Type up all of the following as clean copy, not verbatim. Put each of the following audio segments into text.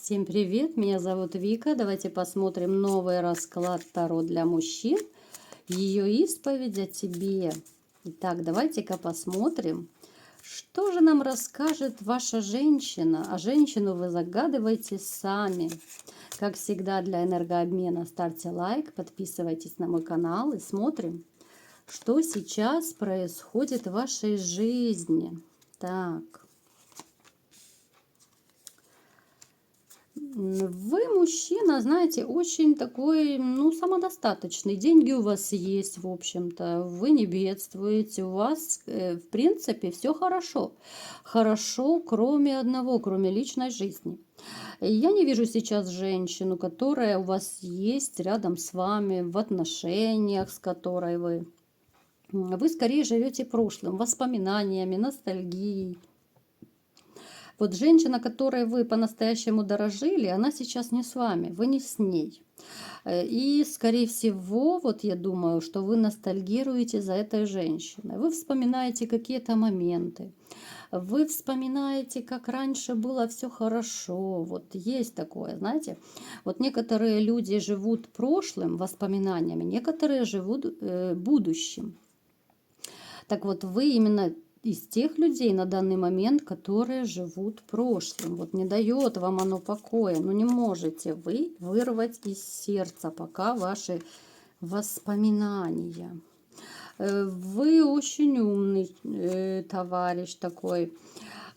Всем привет, меня зовут Вика. Давайте посмотрим новый расклад Таро для мужчин. Ее исповедь о тебе. Итак, давайте-ка посмотрим, что же нам расскажет ваша женщина. А женщину вы загадываете сами. Как всегда, для энергообмена ставьте лайк, подписывайтесь на мой канал и смотрим, что сейчас происходит в вашей жизни. Так. Вы мужчина, знаете, очень такой, самодостаточный. Деньги у вас есть, в общем-то. Вы не бедствуете. У вас, в принципе, все хорошо. Хорошо, кроме одного, кроме личной жизни. Я не вижу сейчас женщину, которая у вас есть рядом с вами, в отношениях, с которой вы скорее живете прошлым, воспоминаниями, ностальгией. Вот женщина, которой вы по-настоящему дорожили, она сейчас не с вами, вы не с ней. И, скорее всего, вот я думаю, что вы ностальгируете за этой женщиной. Вы вспоминаете какие-то моменты. Вы вспоминаете, как раньше было все хорошо. Вот есть такое, знаете. Вот некоторые люди живут прошлым, воспоминаниями, некоторые живут будущим. Так вот, вы именно из тех людей на данный момент, которые живут прошлым. Вот не дает вам оно покоя. Но не можете вы вырвать из сердца пока ваши воспоминания. Вы очень умный товарищ такой.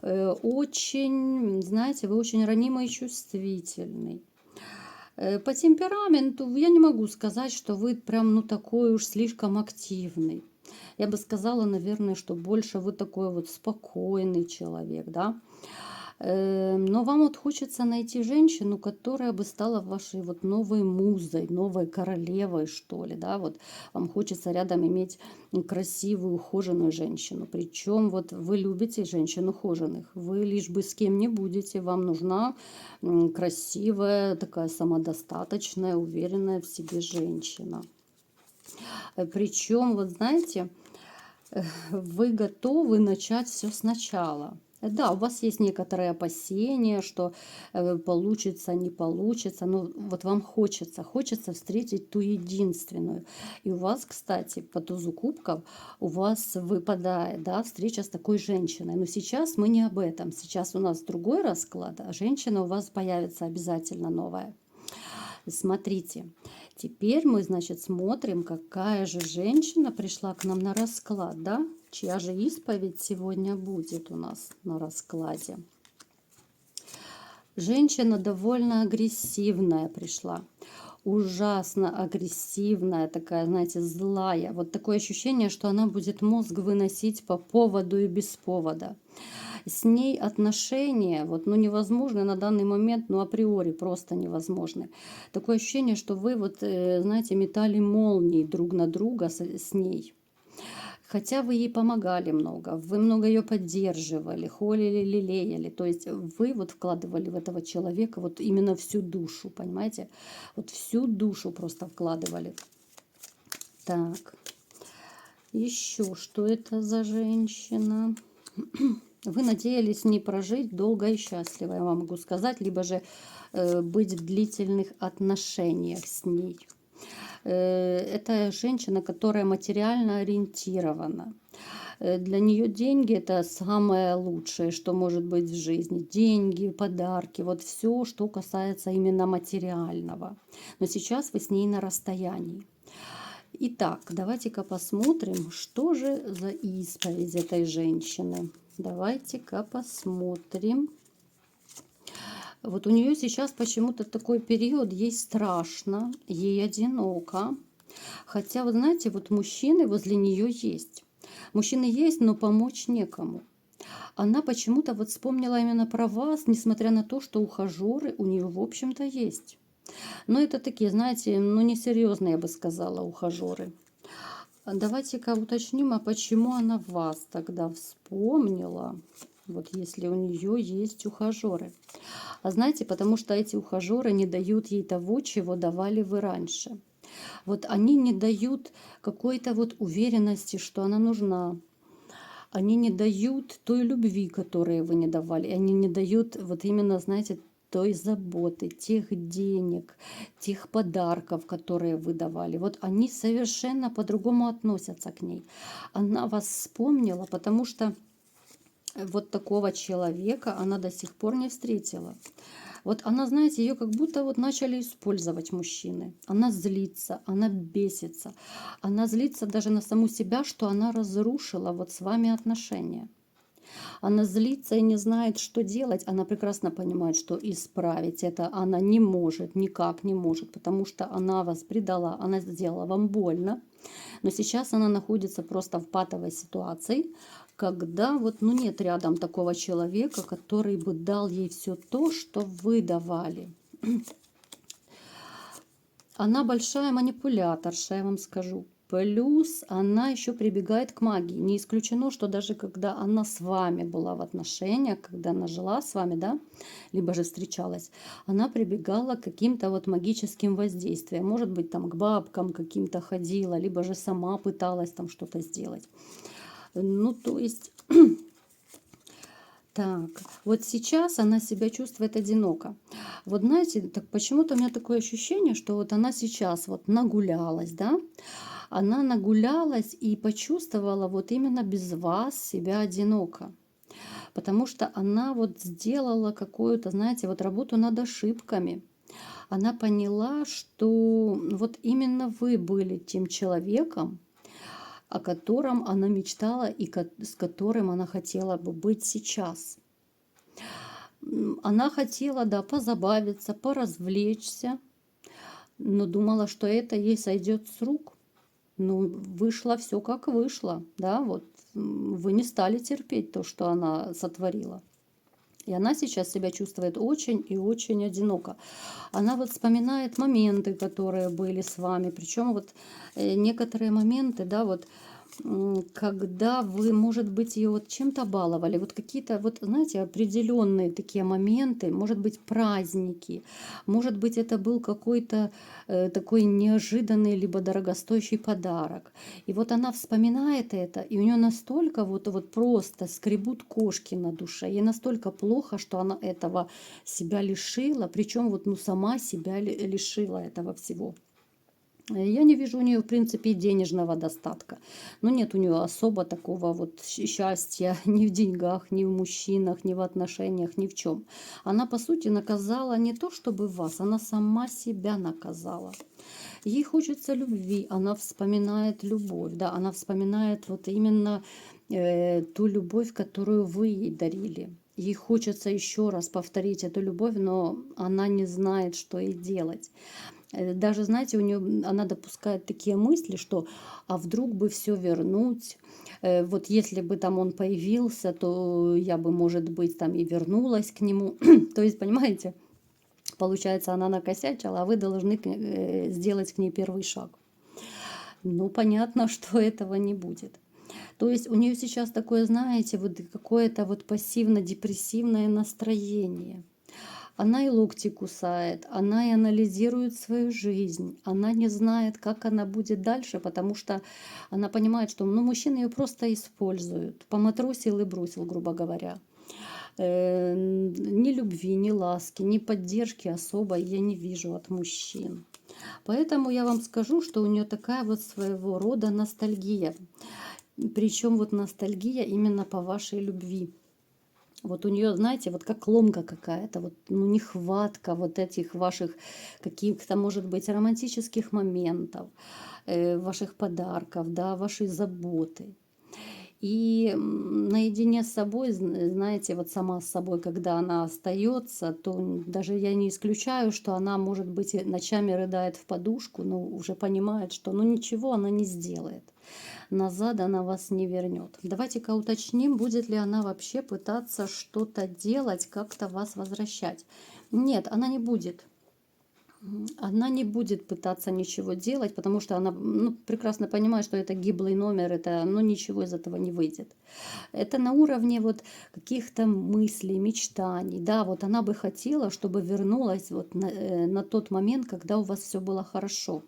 Очень, знаете, вы очень ранимый и чувствительный. По темпераменту я не могу сказать, что вы прям такой уж слишком активный. Я бы сказала, наверное, что больше вы такой вот спокойный человек, да. Но вам вот хочется найти женщину, которая бы стала вашей вот новой музой, новой королевой, что ли, да. Вот вам хочется рядом иметь красивую, ухоженную женщину. Причем вот вы любите женщин ухоженных. Вы лишь бы с кем не будете. Вам нужна красивая, такая самодостаточная, уверенная в себе женщина. Причем, вот знаете, вы готовы начать все сначала. Да, у вас есть некоторые опасения, что получится, не получится, но вот вам хочется встретить ту единственную. И у вас, кстати, по тузу кубков у вас выпадает, да, встреча с такой женщиной. Но сейчас мы не об этом. Сейчас у нас другой расклад, а женщина у вас появится обязательно новая. Смотрите, теперь мы, значит, смотрим, какая же женщина пришла к нам на расклад, да? Чья же исповедь сегодня будет у нас на раскладе. Женщина довольно агрессивная пришла. Ужасно агрессивная, такая, знаете, злая. Вот такое ощущение, что она будет мозг выносить по поводу и без повода. С ней отношения невозможны на данный момент, априори просто невозможны. Такое ощущение, что вы знаете, метали молнии друг на друга с ней. Хотя вы ей помогали много, вы много ее поддерживали, холили, лелеяли. То есть вы вкладывали в этого человека именно всю душу, понимаете? Вот всю душу просто вкладывали. Так, еще что это за женщина? Вы надеялись с ней прожить долго и счастливо, я вам могу сказать, либо же быть в длительных отношениях с ней. Это женщина, которая материально ориентирована. Для нее деньги – это самое лучшее, что может быть в жизни. Деньги, подарки, вот все, что касается именно материального. Но сейчас вы с ней на расстоянии. Итак, давайте-ка посмотрим, что же за исповедь этой женщины. Давайте-ка посмотрим. Вот у нее сейчас почему-то такой период, ей страшно, ей одиноко. Хотя, вы знаете, вот мужчины возле нее есть. Мужчины есть, но помочь некому. Она почему-то вспомнила именно про вас, несмотря на то, что ухажеры у нее, в общем-то, есть. Но это такие, знаете, несерьезные, я бы сказала, ухажеры. Давайте-ка уточним, а почему она вас тогда вспомнила, вот если у нее есть ухажеры. А знаете, потому что эти ухажеры не дают ей того, чего давали вы раньше. Вот они не дают какой-то уверенности, что она нужна. Они не дают той любви, которую вы не давали. Они не дают именно, знаете, той заботы, тех денег, тех подарков, которые вы давали. Вот они совершенно по-другому относятся к ней. Она вас вспомнила, потому что вот такого человека она до сих пор не встретила. Вот она, знаете, ее как будто вот начали использовать мужчины. Она злится, она бесится. Она злится даже на саму себя, что она разрушила вот с вами отношения. Она злится и не знает, что делать. Она прекрасно понимает, что исправить это она не может, никак не может, потому что она вас предала, она сделала вам больно. Но сейчас она находится просто в патовой ситуации, когда вот, ну, нет рядом такого человека, который бы дал ей все то, что вы давали. Она большая манипуляторша, я вам скажу. Плюс она еще прибегает к магии. Не исключено, что даже когда она с вами была в отношениях, когда она жила с вами, да, либо же встречалась, она прибегала к каким-то вот магическим воздействиям. Может быть, там к бабкам каким-то ходила, либо же сама пыталась там что-то сделать. Ну, то есть... Так, вот сейчас она себя чувствует одиноко. Вот знаете, так почему-то у меня такое ощущение, что вот она сейчас вот нагулялась, да, она нагулялась и почувствовала вот именно без вас себя одиноко. Потому что она вот сделала какую-то, знаете, вот работу над ошибками. Она поняла, что вот именно вы были тем человеком, о котором она мечтала и с которым она хотела бы быть сейчас. Она хотела, да, позабавиться, поразвлечься, но думала, что это ей сойдет с рук. Ну, вышло все как вышло, да, вот вы не стали терпеть то, что она сотворила. И она сейчас себя чувствует очень и очень одиноко. Она вот вспоминает моменты, которые были с вами. Причем вот некоторые моменты, да, вот когда вы, может быть, ее вот чем-то баловали, вот какие-то, вот, знаете, определенные такие моменты, может быть, праздники, может быть, это был какой-то такой неожиданный либо дорогостоящий подарок. И вот она вспоминает это, и у нее настолько вот просто скребут кошки на душе, ей настолько плохо, что она этого себя лишила, причем вот ну сама себя лишила этого всего. Я не вижу у нее, в принципе, денежного достатка. Но нет у нее особо такого вот счастья ни в деньгах, ни в мужчинах, ни в отношениях, ни в чем. Она, по сути, наказала не то чтобы вас, она сама себя наказала. Ей хочется любви, она вспоминает любовь, да, она вспоминает вот именно ту любовь, которую вы ей дарили. Ей хочется еще раз повторить эту любовь, но она не знает, что ей делать. Даже, знаете, у нее она допускает такие мысли, что а вдруг бы все вернуть, вот если бы там он появился, то я бы, может быть, там и вернулась к нему. То есть, понимаете, получается, она накосячила, а вы должны сделать к ней первый шаг. Ну, понятно, что этого не будет. То есть у нее сейчас такое, знаете, вот какое-то вот пассивно-депрессивное настроение. Она и локти кусает, она и анализирует свою жизнь, она не знает, как она будет дальше, потому что она понимает, что ну, мужчины ее просто используют, поматросил и бросил, грубо говоря. Ни любви, ни ласки, ни поддержки особой я не вижу от мужчин. Поэтому я вам скажу, что у нее такая вот своего рода ностальгия. Причем вот ностальгия именно по вашей любви. Вот у нее, знаете, вот как ломка какая-то, вот, ну, нехватка вот этих ваших каких-то, может быть, романтических моментов, ваших подарков, да, вашей заботы. И наедине с собой, знаете, вот сама с собой, когда она остается, то даже я не исключаю, что она, может быть, и ночами рыдает в подушку, но уже понимает, что ну ничего она не сделает. Назад она вас не вернет. Давайте-ка уточним, будет ли она вообще пытаться что-то делать, как-то вас возвращать. Нет, она не будет. Она не будет пытаться ничего делать, потому что она ну, прекрасно понимает, что это гиблый номер, это, ну, ничего из этого не выйдет. Это на уровне вот каких-то мыслей, мечтаний. Да, вот она бы хотела, чтобы вернулась вот на тот момент, когда у вас все было хорошо.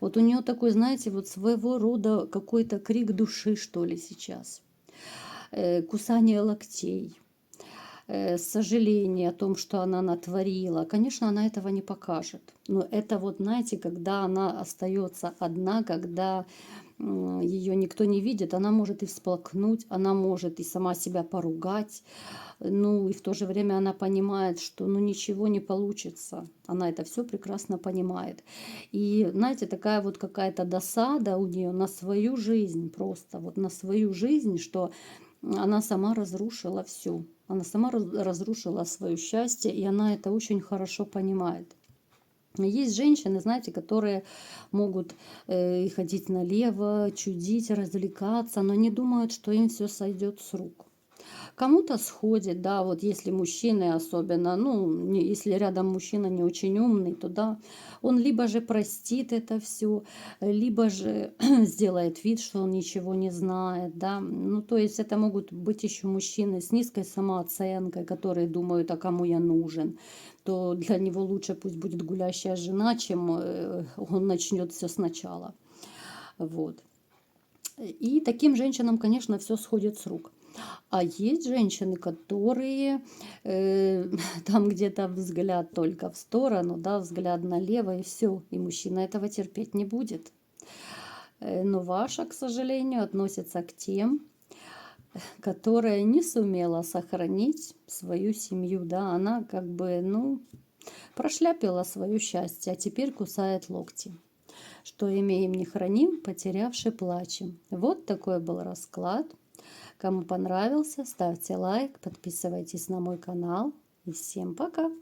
Вот у нее такой, знаете, вот своего рода какой-то крик души, что ли, сейчас. Кусание локтей. сожаление о том, что она натворила, конечно, она этого не покажет. Но это вот, знаете, когда она остается одна, когда ее никто не видит, она может и всплакнуть, она может и сама себя поругать, ну и в то же время она понимает, что ну ничего не получится. Она это все прекрасно понимает. И знаете, такая вот какая-то досада у нее на свою жизнь, просто вот на свою жизнь, что она сама разрушила все. Она сама разрушила свое счастье, и она это очень хорошо понимает. Есть женщины, знаете, которые могут ходить налево, чудить, развлекаться, но не думают, что им все сойдет с рук. Кому-то сходит, да, вот если мужчины особенно, ну, если рядом мужчина не очень умный, то да, он либо же простит это все, либо же сделает вид, что он ничего не знает, да. Ну, то есть это могут быть еще мужчины с низкой самооценкой, которые думают, а кому я нужен, то для него лучше пусть будет гулящая жена, чем он начнет все сначала. Вот. И таким женщинам, конечно, все сходит с рук. А есть женщины, которые там где-то взгляд только в сторону, да, взгляд налево и все, и мужчина этого терпеть не будет. Но ваша, к сожалению, относится к тем, которая не сумела сохранить свою семью, да, она как бы, ну, прошляпила свое счастье, а теперь кусает локти. Что имеем, не храним, потерявши плачем. Вот такой был расклад. Кому понравился, ставьте лайк, подписывайтесь на мой канал. И всем пока!